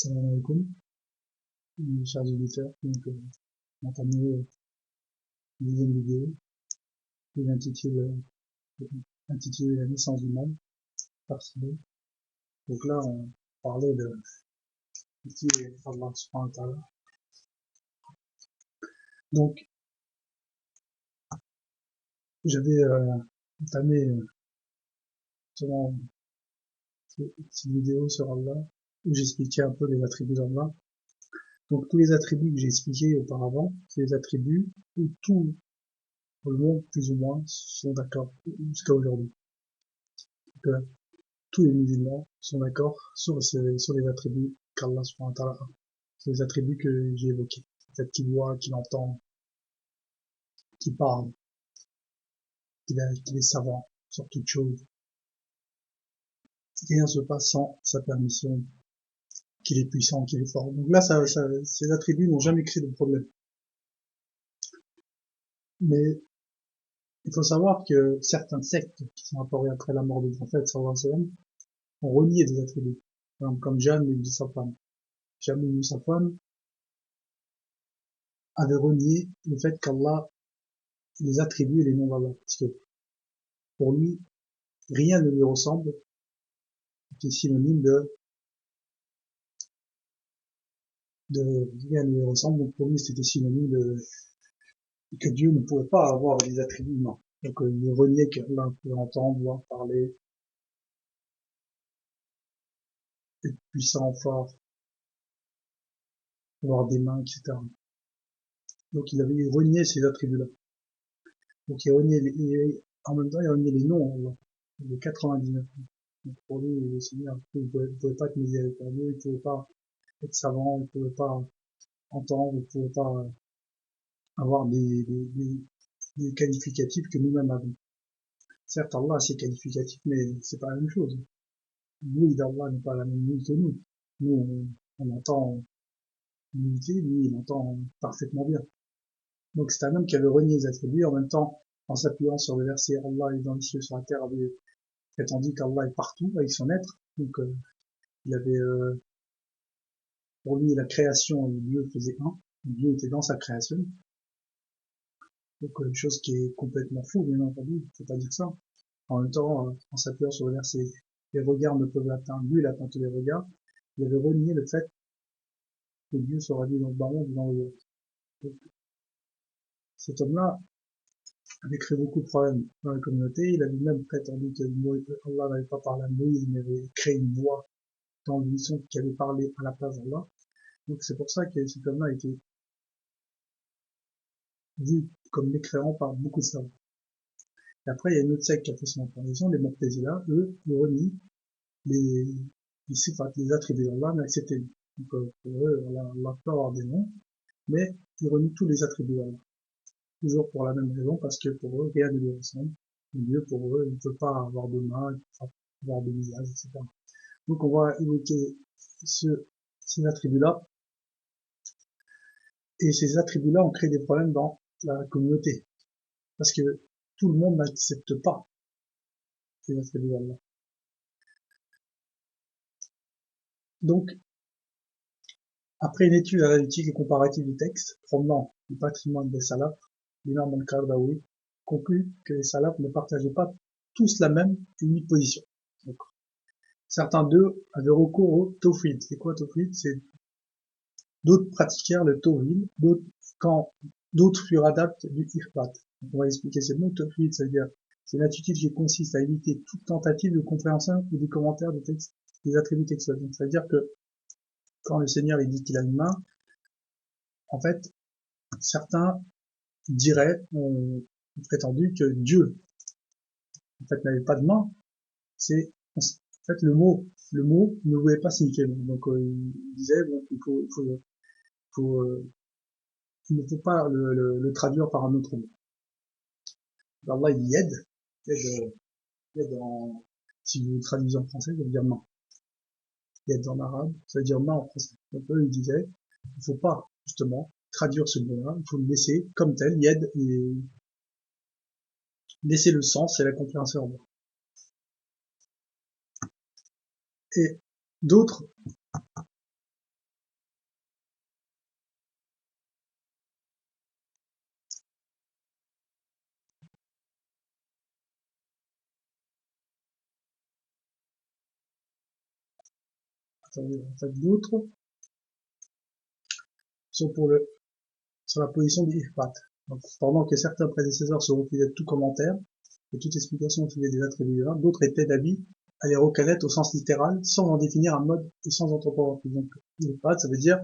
Salam alaikum, mes chers auditeurs. Donc, on va entamer une deuxième vidéo qui est intitulée La naissance du mal, par Sibel. Donc là, on parlait de qui est Allah subhanahu wa ta'ala. Donc, j'avais entamé justement cette vidéo sur Allah où j'expliquais un peu les attributs d'Allah. Donc, tous les attributs que j'ai expliqués auparavant, c'est les attributs où tout le monde, plus ou moins, sont d'accord jusqu'à aujourd'hui. Tous les musulmans sont d'accord sur les attributs qu'Allah subhanahu wa ta'ala a. Sur les attributs que j'ai évoqués. Le fait qu'il voit, qu'il entend, qu'il parle, qu'il est savant sur toute chose. Rien ne se passe sans sa permission, qu'il est puissant, qu'il est fort. Donc là, ces attributs n'ont jamais créé de problème. Mais il faut savoir que certaines sectes qui sont apparues après la mort du prophète sallallahu alayhi wa sallam ont renié des attributs. Par exemple, comme Jahm ibn Safwan. Jahm ibn Safwan avait renié le fait qu'Allah les attributs et les noms d'Allah. Parce que pour lui, rien ne lui ressemble, c'était synonyme rien ne lui ressemble, donc pour lui c'était synonyme que Dieu ne pouvait pas avoir des attributs humains. Donc il reniait qu'Allah pouvait entendre, voir, parler, être puissant, fort, avoir des mains, etc. Donc il avait renié ces attributs-là. Donc il reniait en même temps il reniait les noms d'Allah, les 99. Donc pour lui, le Seigneur, il ne pouvait pas être miséricordieux, il ne pouvait pas être savant, il ne pouvait pas entendre, il ne pouvait pas avoir des qualificatifs que nous-mêmes avons. Certes, Allah a ses qualificatifs, mais c'est pas la même chose. L'ouïe d'Allah n'est pas la même ouïe que nous. Nous, on entend l'unité, lui, il entend parfaitement bien. Donc c'est un homme qui avait renié les attributs, en même temps, en s'appuyant sur le verset Allah est dans les cieux sur la terre, avait prétendu qu'Allah est partout avec son être. Donc il avait, pour lui, la création et Dieu faisaient un. Dieu était dans sa création. Donc une chose qui est complètement fou, bien entendu, faut pas dire ça. En même temps, en s'appuyant sur le verset, les regards ne peuvent l'atteindre, lui il atteint tous les regards, il avait renié le fait que Dieu sera dit dans le bas monde ou dans le haut. Donc, cet homme-là avait créé beaucoup de problèmes dans la communauté, il avait même prétendu que Allah n'avait pas parlé à Moïse, mais avait créé une voix dans l'unisson qui avait parlé à la place d'Allah. Donc c'est pour ça que cet homme-là a été vu comme mécréant par beaucoup de savants. Et après, il y a une autre secte qui a fait son apparition, les Mu'tazila, eux, ils renient les, les attributs d'Allah, mais acceptés. Donc, pour eux, Allah peut avoir des noms, mais ils renient tous les attributs d'Allah. Toujours pour la même raison, parce que pour eux, rien ne lui ressemble. Dieu, pour eux, il ne peut pas avoir de main, il ne peut pas avoir de visage, etc. Donc, on va évoquer ces attributs-là. Et ces attributs-là ont créé des problèmes dans la communauté. Parce que tout le monde n'accepte pas ces attributs d'Allah. Donc, après une étude analytique et comparative du texte provenant du patrimoine des salafs, l'imam al-Qardawi conclut que les salafs ne partageaient pas tous la même unique position. Donc, certains d'eux avaient recours au tawhid. C'est quoi tawhid? C'est d'autres pratiquèrent le tawhid, d'autres furent adeptes du irfat. On va expliquer ce mot tawhid, c'est-à-dire c'est une attitude qui consiste à éviter toute tentative de compréhension ou de commentaire des textes, des attributs textuels. C'est-à-dire que quand le Seigneur il dit qu'il a une main, en fait, certains diraient, ont prétendu que Dieu, en fait, n'avait pas de main. C'est, en fait, le mot ne voulait pas signifier. Donc, il disait, bon, il ne faut pas le traduire par un autre mot. Allah, il yed si vous traduisez en français, ça veut dire main. Yed en arabe, ça veut dire main en français. Donc, eux, ils disaient, il faut pas, justement, traduire ce mot-là, il faut le laisser comme tel, yed, et laisser le sens et la compréhension. Et d'autres en fait, d'autres sont sur la position du ifrat. Donc, pendant que certains prédécesseurs se refusaient de tout commentaire et toute explication au sujet des attributs divins, d'autres étaient d'avis à les reconnaître au sens littéral, sans en définir un mode et sans anthropomorphisme. Donc, ifrat, ça veut dire,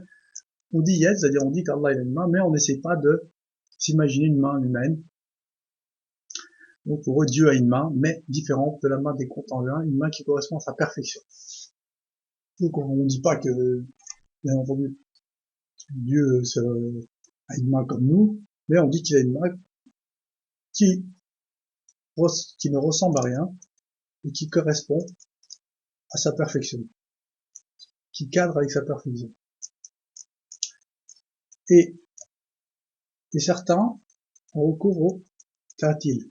on dit yes, c'est-à-dire on dit qu'Allah a une main, mais on n'essaie pas de s'imaginer une main humaine. Donc pour eux, Dieu a une main, mais différente de la main des contemporains, une main qui correspond à sa perfection. Donc on ne dit pas que, bien entendu, Dieu a une main comme nous, mais on dit qu'il a une main qui, qui ne ressemble à rien et qui correspond à sa perfection, qui cadre avec sa perfection. Et certains ont recours au ta'til.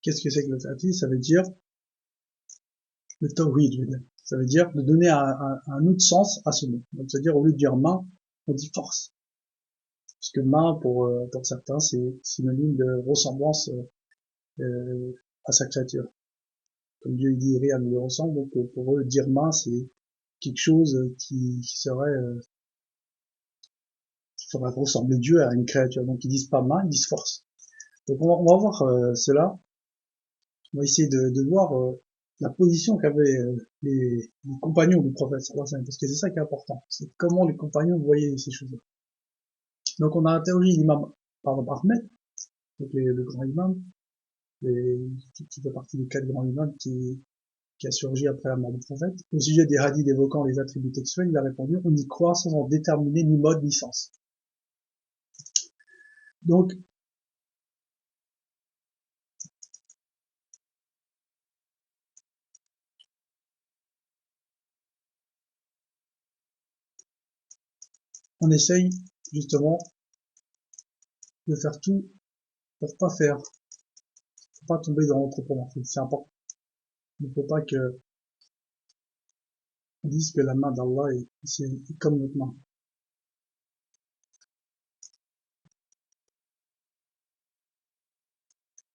Qu'est-ce que c'est que le ta'til? Ça veut dire le tawhid, ça veut dire de donner un autre sens à ce mot. Donc c'est-à-dire au lieu de dire main, on dit force. Parce que main pour certains c'est synonyme de ressemblance à sa créature. Comme Dieu dit rien ne lui ressemble, donc pour eux dire main c'est quelque chose qui ferait ressembler Dieu à une créature. Donc ils disent pas main, ils disent force. Donc on va voir cela. On va essayer de voir la position qu'avaient les compagnons du prophète sallallahu alayhi wa sallam, parce que c'est ça qui est important. C'est comment les compagnons voyaient ces choses-là. Donc on a interrogé l'imam Ahmed, donc le grand imam, qui fait partie des 4 grands imams qui a surgi après la mort du prophète. Au sujet des hadiths évoquant les attributs textuels, il a répondu on y croit sans en déterminer ni mode ni sens. Donc on essaye justement de faire tout pour pas tomber dans l'anthropomorphisme. C'est important. Il ne faut pas que on dise que la main d'Allah est comme notre main.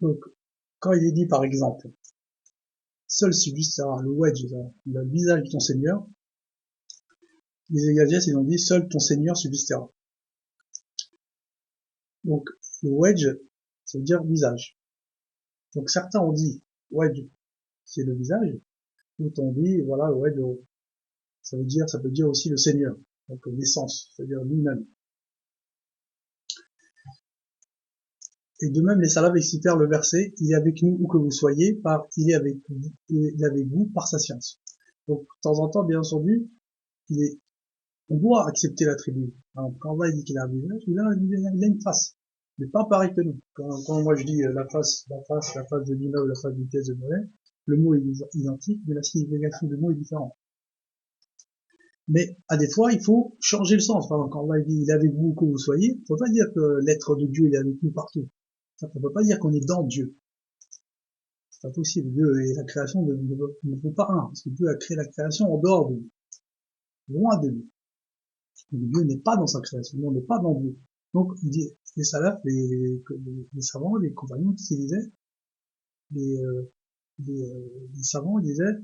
Donc, quand il est dit par exemple, seul subsistera le wedge, le visage de ton Seigneur, les Exégètes ils ont dit seul ton Seigneur subsistera. Donc, le wedge, ça veut dire visage. Donc certains ont dit wedge, c'est le visage, d'autres ont dit voilà le wedge, ça peut dire aussi le Seigneur, donc l'essence, c'est-à-dire lui-même. Et de même, les salafs excitèrent le verset « Il est avec nous où que vous soyez, par il est avec vous par sa science ». Donc, de temps en temps, bien entendu, on doit accepter l'attribut. Quand Allah dit qu'il a un visage, il a une face. Mais pas pareil que nous. Quand moi je dis la face de Lina ou la face du test de Noël, le mot est identique, mais la signification du mot est différente. Mais à des fois, il faut changer le sens. Par exemple, quand Allah dit il est avec vous où que vous soyez, il ne faut pas dire que l'être de Dieu il est avec nous partout. Ça ne peut pas dire qu'on est dans Dieu. C'est pas possible. Dieu et la création ne font pas un. Parce que Dieu a créé la création en dehors de lui. Loin de lui. Donc Dieu n'est pas dans sa création. On n'est pas dans Dieu. Donc, il dit, les salafs, les savants, les compagnons, qui disaient, les savants disaient,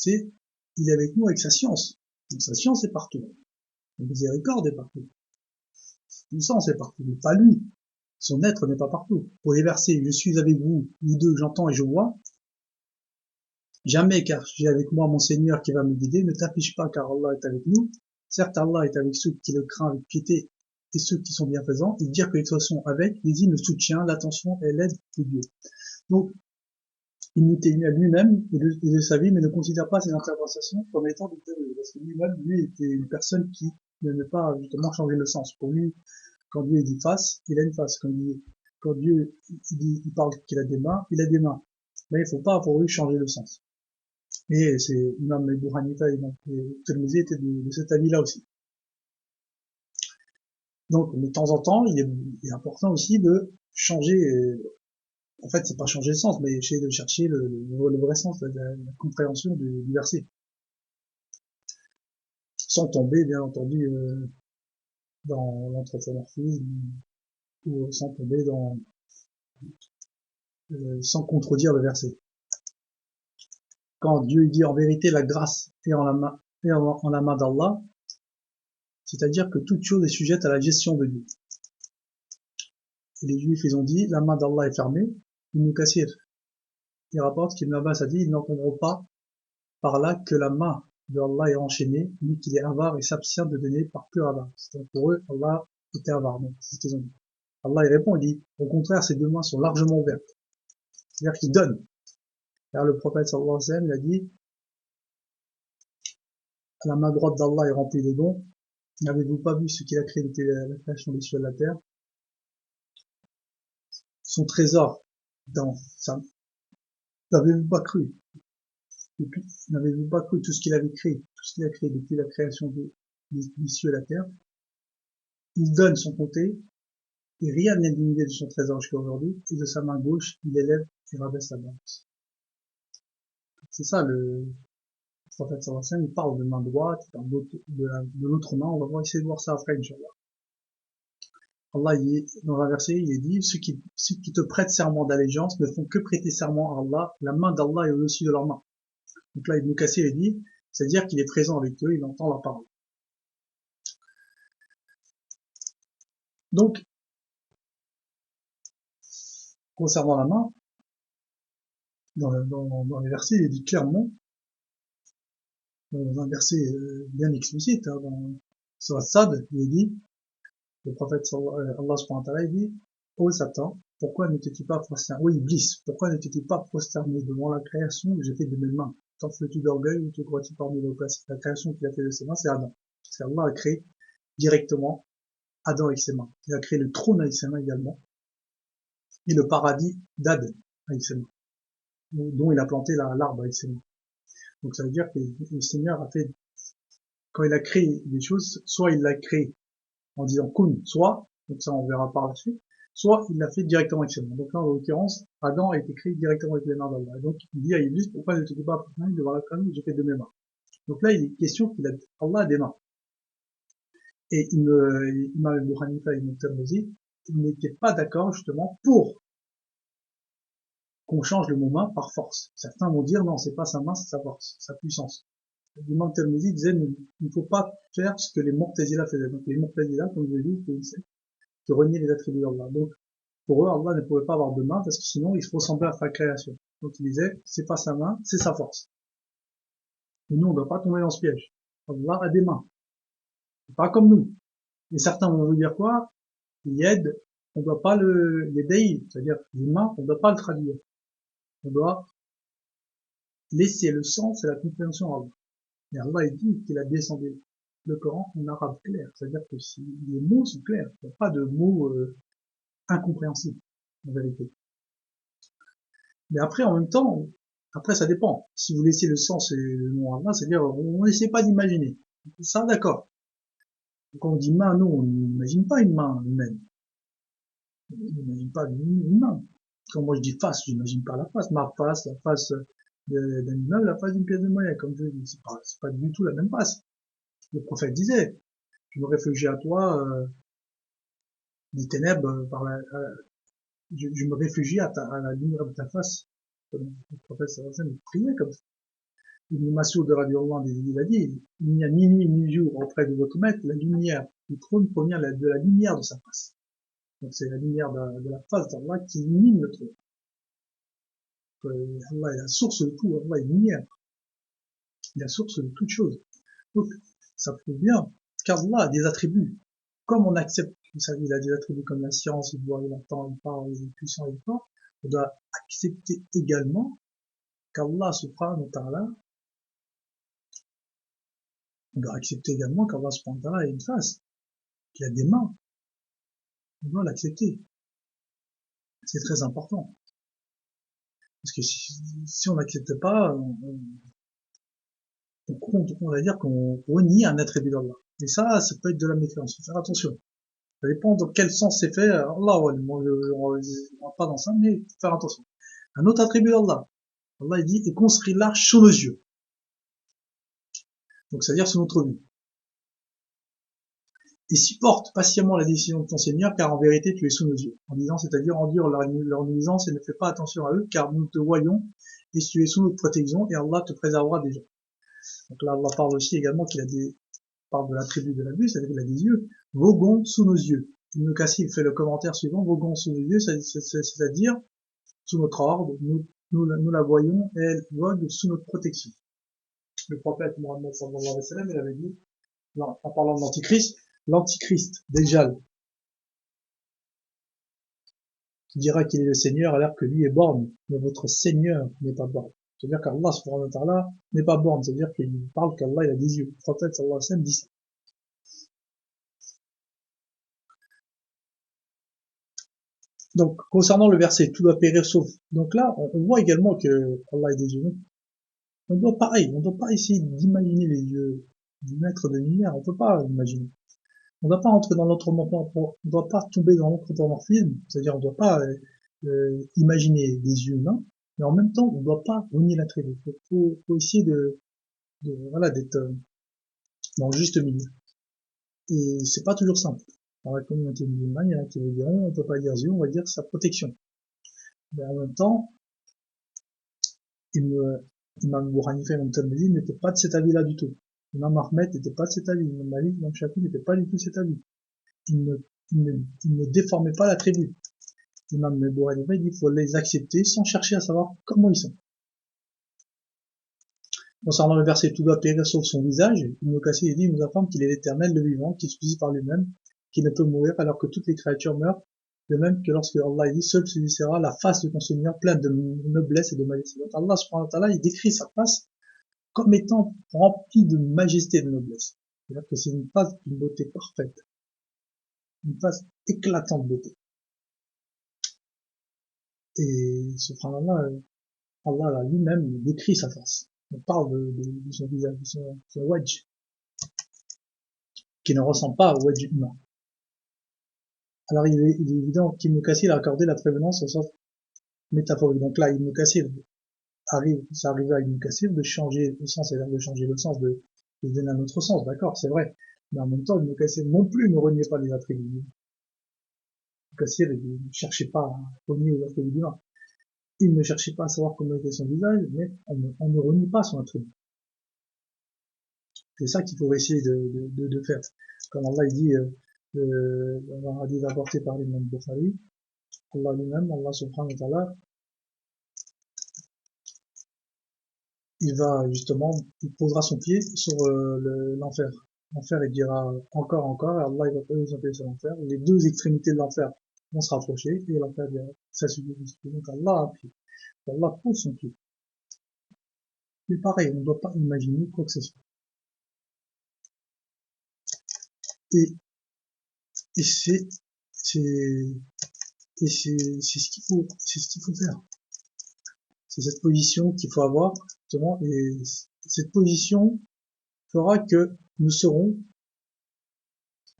il est avec nous avec sa science. Donc sa science est partout. La miséricorde est partout. Puissance est partout. Mais pas lui. Son être n'est pas partout. Pour les versets, je suis avec vous, nous deux, j'entends et je vois. Jamais, car j'ai avec moi mon Seigneur qui va me guider. Ne t'affiche pas, car Allah est avec nous. Certes, Allah est avec ceux qui le craignent avec piété et ceux qui sont bienfaisants. Et dire que les sont avec désigne le soutien, l'attention et l'aide de Dieu. Donc, il nous témoigne à lui-même et de sa vie, mais ne considère pas ses interprétations comme étant des théories. Parce que lui-même, lui, était une personne qui n'aimait pas justement changer le sens. Pour lui, quand Dieu dit face, il a une face. Quand Dieu il parle qu'il a des mains, il a des mains. Mais il ne faut pas pour lui changer le sens. Et c'est Imam Abu Hanifa et Imam Tirmidhi étaient de cet avis-là aussi. Donc, de temps en temps, il est important aussi de changer. En fait, c'est pas changer le sens, mais essayer de chercher le vrai sens, la compréhension du verset, sans tomber, bien entendu, dans l'anthropomorphisme ou sans tomber sans contredire le verset. quand Dieu dit en vérité la grâce est en la main d'Allah, c'est-à-dire que toute chose est sujette à la gestion de Dieu. Et les Juifs, ils ont dit, la main d'Allah est fermée. Ibn Kassir, il rapporte qu'Ibn Abbas a dit, ils n'entendront pas par là que la main de Allah est enchaînée, ni qu'il est avare et s'abstient de donner par pure avare. Donc pour eux, Allah était avare. Donc c'est ce qu'ils ont dit. Allah il répond, il dit, au contraire, ses deux mains sont largement ouvertes. C'est-à-dire qu'il donne. Car le prophète sallallahu alayhi wa sallam, il a dit, la main droite d'Allah est remplie de dons. N'avez-vous pas vu ce qu'il a créé depuis la création des cieux et de la terre? Son trésor dans sa... N'avez-vous pas cru? N'avez-vous pas cru tout ce qu'il avait créé, tout ce qu'il a créé depuis la création des cieux et de la terre? Il donne sans compter, et rien n'est diminué de son trésor jusqu'à aujourd'hui, et de sa main gauche, il élève et rabaisse la balance. C'est ça le prophète sallallahu alayhi wa sallam, il parle de main droite, il parle de l'autre main, on va essayer de voir ça après, Inch'Allah. Allah, dans un verset, il est dit, ceux qui te prêtent serment d'allégeance ne font que prêter serment à Allah, la main d'Allah est au-dessus de leur main. Donc là, Ibn Kassir, il dit, c'est-à-dire qu'il est présent avec eux, il entend leur parole. Donc, concernant la main, dans les versets, il est dit clairement, dans un verset bien explicite, sur Sad, il est dit, le prophète Allah subhanahu wa ta'ala, il dit, ô Satan, pourquoi ne t'es-tu pas prosterné, ô Iblis, pourquoi ne t'es-tu pas prosterné devant la création que j'ai fait de mes mains? T'enfles-tu d'orgueil ou te crois-tu parmi les places? La création qu'il a fait de ses mains, c'est Adam. C'est Allah a créé directement Adam avec ses mains. Il a créé le trône avec ses mains également. Et le paradis d'Ad avec ses mains. Dont il a planté l'arbre avec ses mains. Donc ça veut dire que le Seigneur a fait, quand il a créé des choses, soit il l'a créé en disant kun, soit, donc ça on verra par la suite, soit il l'a fait directement avec ses mains. Donc là, en l'occurrence, Adam a été créé directement avec les mains d'Allah. Donc il dit à Iblis, pourquoi ne te dis pas après devant la création que j'ai fait de mes mains? Donc là, il est question qu'il a, Allah a des mains. Et Imam Abu Hanifa et Ibn Tirmidhi, ils n'étaient pas d'accord justement pour qu'on change le mot main par force. Certains vont dire non, c'est pas sa main, c'est sa force, sa puissance. L'imam Tirmidhi disait il ne faut pas faire ce que les Mu'tazila faisaient. Donc les Mu'tazila, comme je l'ai dit, qui reniaient les attributs d'Allah. Donc pour eux, Allah ne pouvait pas avoir de main parce que sinon il se ressemblait à sa création. Donc ils disaient c'est pas sa main, c'est sa force. Et nous on ne doit pas tomber dans ce piège. Allah a des mains, pas comme nous. Et certains vont vous dire quoi? Yed, on doit pas yedei, c'est-à-dire les mains, on ne doit pas le traduire. On doit laisser le sens et la compréhension à Allah. Et Allah dit qu'il a descendu le Coran en arabe clair, c'est-à-dire que si les mots sont clairs, il n'y a pas de mots incompréhensibles en vérité. Mais après, en même temps, après ça dépend. Si vous laissez le sens et le nom à Allah, c'est-à-dire on n'essaie pas d'imaginer. Ça, d'accord. Quand on dit main, non, on n'imagine pas une main humaine. On n'imagine pas une main. Quand moi je dis face, j'imagine pas la face. Ma face, la face d'un immeuble, la face d'une pièce de monnaie, comme je dis. C'est pas du tout la même face. Le prophète disait, je me réfugie à toi des ténèbres je me réfugie à la lumière de ta face. Comme le prophète sallallahu priait comme ça. Ibn Mas'ud radiyallahu anhu il a dit, il n'y a ni nuit ni jour auprès de votre maître, la lumière du trône provient de la lumière de sa face. Donc c'est la lumière de la face d'Allah qui illumine le trône. Allah est la source de tout, Allah est lumière. Il est la source de toute chose. Donc, ça prouve bien qu'Allah a des attributs. Comme on accepte, il a des attributs comme la science, il voit, il entend, il parle, il est puissant, il est fort, on doit accepter également qu'Allah subhanahu wa ta'ala, on doit accepter également qu'Allah subhanahu wa ta'ala a une face, qu'il a des mains. On doit l'accepter. C'est très important. Parce que si on n'accepte pas, on va dire qu'on renie un attribut d'Allah. Et ça peut être de la méfiance. Faut faire attention. Ça dépend dans quel sens c'est fait. Allah, moi, on va pas dans ça, mais faut faire attention. Un autre attribut d'Allah. Allah, il dit, et construit l'arche sous nos yeux. Donc, c'est-à-dire sous notre vue. Et supporte patiemment la décision de ton Seigneur, car en vérité, tu es sous nos yeux. En disant, c'est-à-dire endure leur nuisance et ne fais pas attention à eux, car nous te voyons et tu es sous notre protection et Allah te préservera des gens. Donc là, Allah parle aussi également parle de l'attribut de la vue, c'est-à-dire qu'il a des yeux, voguant sous nos yeux. Ibn Kassir fait le commentaire suivant, voguant sous nos yeux, c'est-à-dire sous notre ordre, nous la voyons et elle vogue sous notre protection. Le prophète Mohammed sallallahu alayhi wa sallam, il avait dit, en parlant de l'antichrist, Dajjal, qui dira qu'il est le Seigneur alors que lui est borgne, mais votre Seigneur n'est pas borgne. C'est-à-dire qu'Allah subhanahu wa ta'ala n'est pas borgne, c'est-à-dire qu'il parle qu'Allah il a des yeux. Le prophète sallallahu alayhi wa sallam dit ça. Donc, concernant le verset, tout doit périr sauf. Donc là, on voit également que Allah a des yeux. On doit pas essayer d'imaginer les yeux du maître de lumière, on peut pas imaginer. On ne doit pas entrer dans on doit pas tomber dans l'anthropomorphisme, c'est-à-dire on ne doit pas imaginer des yeux humains, mais en même temps on ne doit pas renier l'attribut. Faut essayer voilà d'être dans le juste milieu. Et c'est pas toujours simple. Dans la communauté musulmane, il y en a qui vous diront on peut pas dire yeux, on va dire sa protection. Mais en même temps, Imam Abu Hanifa et Imam Tirmidhi n'étaient pas de cet avis-là du tout. Imam Ahmed n'était pas de cet avis. Imam Malik, Imam Shafi n'était pas du tout de cet avis. Il ne déformait pas l'attribut. Imam Abu Hanifa dit qu'il faut les accepter sans chercher à savoir comment ils sont. Concernant le verset tout doit périr sauf son visage, Ibn Kassir dit, il nous informe qu'il est l'éternel, le vivant, qui subsiste par lui-même, qui ne peut mourir alors que toutes les créatures meurent, de même que lorsque Allah dit, seul subsistera la face de ton Seigneur pleine de noblesse et de majesté. Donc Allah subhanahu wa ta'ala, il décrit sa face comme étant remplie de majesté et de noblesse. C'est-à-dire que c'est une face d'une beauté parfaite. Une face éclatante de beauté. Et subhanallah, Allah lui-même décrit sa face. On parle de son visage, de son wajh, qui ne ressemble pas au wajh humain. Alors il est évident qu'Ibn Kassir a accordé la prévenance au sens métaphorique. Donc là, Ibn Kassir ça arrive à Ibn Kassir de changer le sens, c'est-à-dire de changer le sens, de donner un autre sens, d'accord, c'est vrai. Mais en même temps, Ibn Kassir non plus ne reniait pas les attributs. Ibn Kassir ne cherchait pas à renier les attributs divins. Il ne cherchait pas à savoir comment était son visage, mais on ne renie pas son attribut. C'est ça qu'il faut essayer de faire. Comme Allah il dit dans un hadith apporté par l'imam Bukhari, Allah lui-même, Allah subhanahu wa ta'ala, il va justement, il posera son pied sur l'enfer. L'enfer, il dira encore, et Allah il va poser son pied sur l'enfer. Les deux extrémités de l'enfer vont se rapprocher, et l'enfer dira, ça suffit. Donc Allah a un pied. Allah pose son pied. Mais pareil, on ne doit pas imaginer quoi que ce soit. Et c'est ce qu'il faut faire. C'est cette position qu'il faut avoir, justement, et cette position fera que nous serons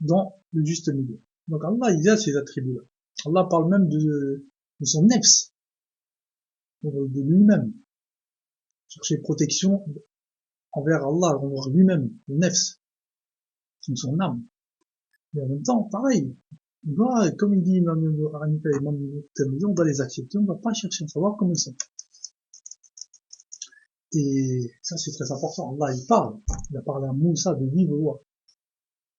dans le juste milieu. Donc Allah, il a ces attributs-là. Allah parle même de son nefs, de lui-même. Chercher protection envers Allah, envers lui-même, le nefs, son âme. Mais en même temps, pareil, on doit, comme il dit Imam Hanifa et Imam Tirmidhi, on doit les accepter, on ne va pas chercher à savoir comment ils sont. Et ça, c'est très important. Allah, il parle. Il a parlé à Moussa de vive voix.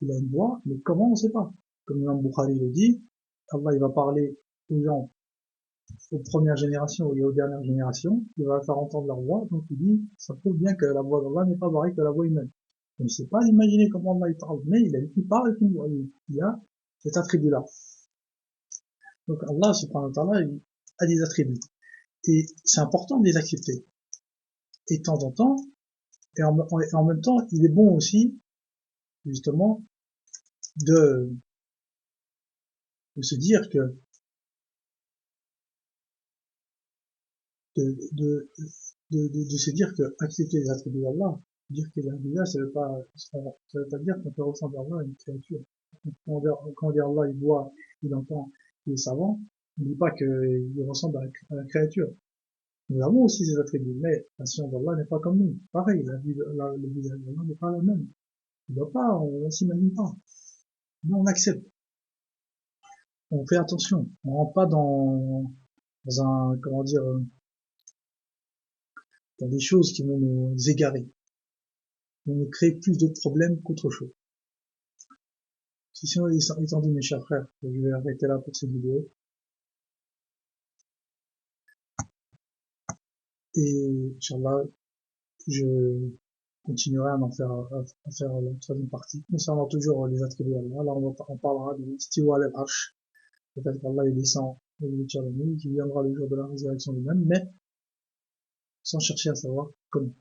Il a une voix, mais comment, on ne sait pas. Comme Imam Bukhari le dit, Allah, il va parler aux gens, aux premières générations et aux dernières générations, il va faire entendre leur voix, donc il dit, ça prouve bien que la voix d'Allah n'est pas pareille que la voix humaine. On ne sait pas imaginer comment Allah il parle, mais il parle avec une voix, il a cet attribut-là. Donc Allah, subhanahu wa ta'ala, il a des attributs. Et c'est important de les accepter. Et de temps en temps, et en même temps, il est bon aussi, justement, de se dire que de se dire que accepter les attributs d'Allah, dire qu'il est un visage, ça veut pas dire qu'on peut ressembler à Allah à une créature. Quand on dit Allah, il voit, il entend, il est savant, on ne dit pas qu'il ressemble à la créature. Nous avons aussi ces attributs, mais la science d'Allah n'est pas comme nous. Pareil, le visage d'Allah n'est pas la même. On ne doit pas, on s'imagine pas. Mais on accepte. On fait attention. On rentre pas dans un, comment dire, dans des choses qui vont nous égarer, vont nous créer plus de problèmes qu'autre chose. Sinon, étant dit, mes chers frères, je vais arrêter là pour cette vidéo. Et, Inch'Allah, je continuerai à faire la troisième partie, concernant toujours les attributs d'Allah. Là, on parlera de l'istiwa al-arsh. Peut-être qu'Allah, il descend au milieu de la nuit, qui viendra le jour de la résurrection lui-même, mais sans chercher à savoir comment.